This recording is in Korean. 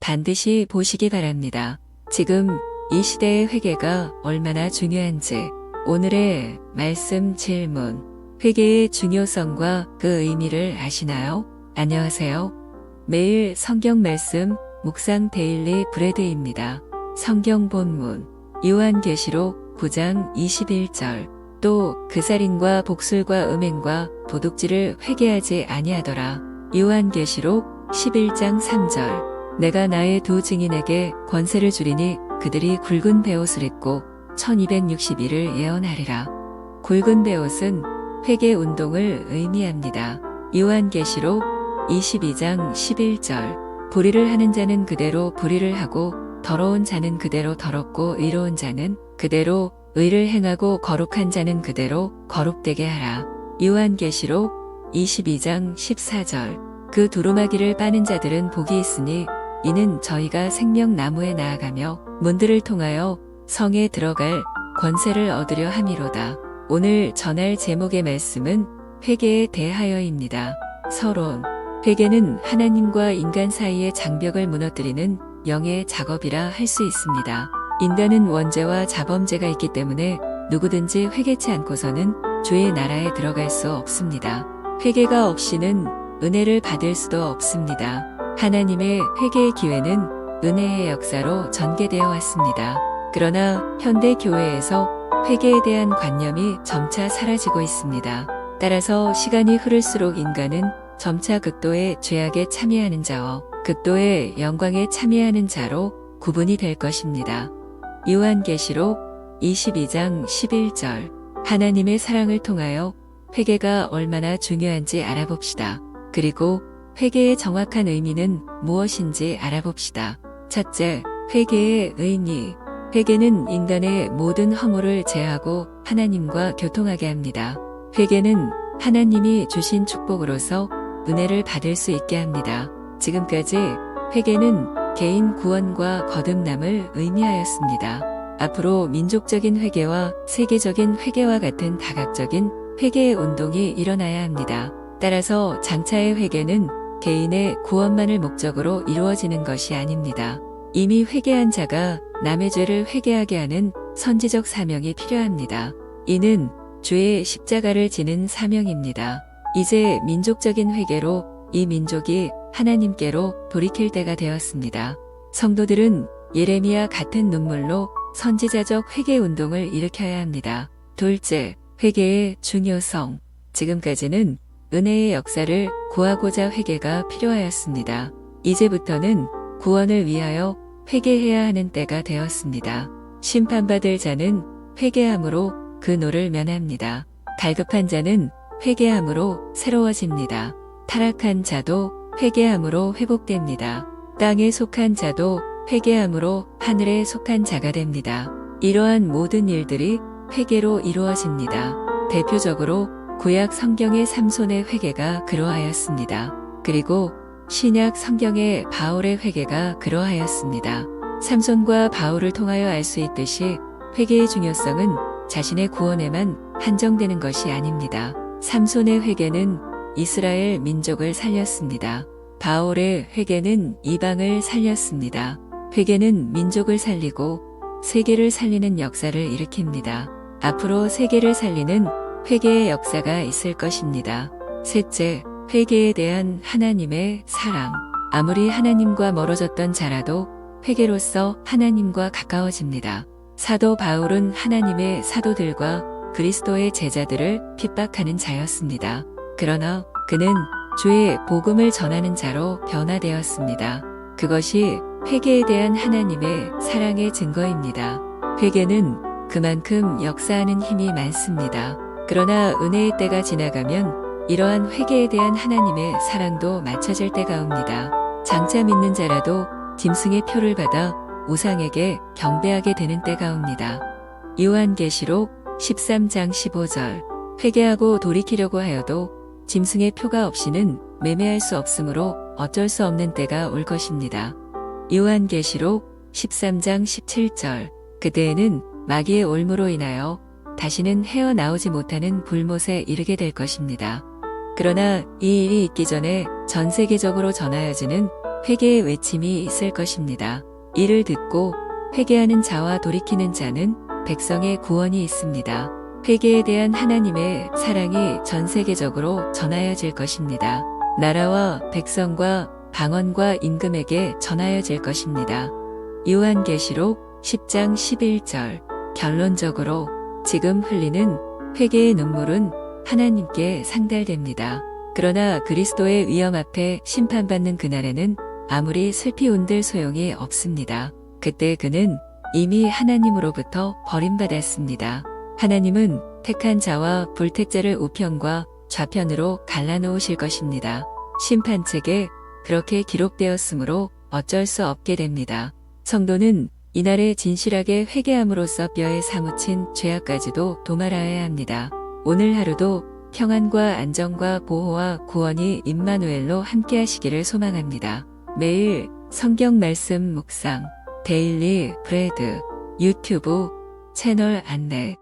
반드시 보시기 바랍니다. 지금 이 시대의 회개가 얼마나 중요한지 오늘의 말씀 질문, 회개의 중요성과 그 의미를 아시나요? 안녕하세요. 매일 성경 말씀 묵상 데일리 브레드입니다. 성경 본문 요한계시록 9장 21절 또 그 살인과 복술과 음행과 도둑질을 회개하지 아니하더라. 요한계시록 11장 3절 내가 나의 두 증인에게 권세를 주리니 그들이 굵은 베옷을 입고 1260일을 예언하리라. 굵은 베옷은 회개 운동을 의미합니다. 요한계시록 22장 11절 불의를 하는 자는 그대로 불의를 하고 더러운 자는 그대로 더럽고 의로운 자는 그대로 의를 행하고 거룩한 자는 그대로 거룩되게 하라. 요한계시록 22장 14절 그 두루마기를 빠는 자들은 복이 있으니 이는 저희가 생명나무에 나아가며 문들을 통하여 성에 들어갈 권세를 얻으려 함이로다. 오늘 전할 제목의 말씀은 회개에 대하여입니다. 서론 회개는 하나님과 인간 사이의 장벽을 무너뜨리는 영의 작업이라 할 수 있습니다. 인간은 원죄와 자범죄가 있기 때문에 누구든지 회개치 않고서는 주의 나라에 들어갈 수 없습니다. 회개가 없이는 은혜를 받을 수도 없습니다. 하나님의 회개의 기회는 은혜의 역사로 전개되어 왔습니다. 그러나 현대 교회에서 회개에 대한 관념이 점차 사라지고 있습니다. 따라서 시간이 흐를수록 인간은 점차 극도의 죄악에 참여하는 자와 극도의 영광에 참여하는 자로 구분이 될 것입니다. 요한계시록 22장 11절 하나님의 사랑을 통하여 회개가 얼마나 중요한지 알아봅시다. 그리고 회개의 정확한 의미는 무엇인지 알아봅시다. 첫째, 회개의 의미. 회개는 인간의 모든 허물을 제하고 하나님과 교통하게 합니다. 회개는 하나님이 주신 축복으로서 은혜를 받을 수 있게 합니다. 지금까지 회개는 개인 구원과 거듭남을 의미하였습니다. 앞으로 민족적인 회개와 세계적인 회개와 같은 다각적인 회개의 운동이 일어나야 합니다. 따라서 장차의 회개는 개인의 구원만을 목적으로 이루어지는 것이 아닙니다. 이미 회개한 자가 남의 죄를 회개하게 하는 선지적 사명이 필요합니다. 이는 주의 십자가를 지는 사명입니다. 이제 민족적인 회개로 이 민족이 하나님께로 돌이킬 때가 되었습니다. 성도들은 예레미야 같은 눈물로 선지자적 회개 운동을 일으켜야 합니다. 둘째, 회개의 중요성. 지금까지는 은혜의 역사를 구하고자 회개가 필요하였습니다. 이제부터는 구원을 위하여 회개해야 하는 때가 되었습니다. 심판받을 자는 회개함으로 그 노를 면합니다. 갈급한 자는 회개함으로 새로워집니다. 타락한 자도 회개함으로 회복됩니다. 땅에 속한 자도 회개함으로 하늘에 속한 자가 됩니다. 이러한 모든 일들이 회개로 이루어집니다. 대표적으로 구약 성경의 삼손의 회개가 그러하였습니다. 그리고 신약 성경의 바울의 회개가 그러하였습니다. 삼손과 바울을 통하여 알 수 있듯이 회개의 중요성은 자신의 구원에만 한정되는 것이 아닙니다. 삼손의 회개는 이스라엘 민족을 살렸습니다. 바울의 회개는 이방을 살렸습니다. 회개는 민족을 살리고 세계를 살리는 역사를 일으킵니다. 앞으로 세계를 살리는 회개의 역사가 있을 것입니다. 셋째, 회개에 대한 하나님의 사랑. 아무리 하나님과 멀어졌던 자라도 회개로서 하나님과 가까워집니다. 사도 바울은 하나님의 사도들과 그리스도의 제자들을 핍박하는 자였습니다. 그러나 그는 주의 복음을 전하는 자로 변화되었습니다. 그것이 회개에 대한 하나님의 사랑의 증거입니다. 회개는 그만큼 역사하는 힘이 많습니다. 그러나 은혜의 때가 지나가면 이러한 회개에 대한 하나님의 사랑도 맞춰질 때가 옵니다. 장차 믿는 자라도 짐승의 표를 받아 우상에게 경배하게 되는 때가 옵니다. 요한계시록 13장 15절 회개하고 돌이키려고 하여도 짐승의 표가 없이는 매매할 수 없으므로 어쩔 수 없는 때가 올 것입니다. 요한계시록 13장 17절 그때에는 마귀의 올무로 인하여 다시는 헤어나오지 못하는 불못에 이르게 될 것입니다. 그러나 이 일이 있기 전에 전 세계적으로 전하여지는 회개의 외침이 있을 것입니다. 이를 듣고 회개하는 자와 돌이키는 자는 백성의 구원이 있습니다. 회개에 대한 하나님의 사랑이 전 세계적으로 전하여질 것입니다. 나라와 백성과 방언과 임금에게 전하여질 것입니다. 요한계시록 10장 11절. 결론적으로 지금 흘리는 회개의 눈물은 하나님께 상달됩니다. 그러나 그리스도의 위엄 앞에 심판받는 그날에는 아무리 슬피 온들 소용이 없습니다. 그때 그는 이미 하나님으로부터 버림받았습니다. 하나님은 택한 자와 불택자를 우편과 좌편으로 갈라놓으실 것입니다. 심판책에 그렇게 기록되었으므로 어쩔 수 없게 됩니다. 성도는 이날에 진실하게 회개함으로써 뼈에 사무친 죄악까지도 도말하여야 합니다. 오늘 하루도 평안과 안정과 보호와 구원이 임마누엘로 함께 하시기를 소망합니다. 매일 성경 말씀 묵상, 데일리 브레드, 유튜브 채널 안내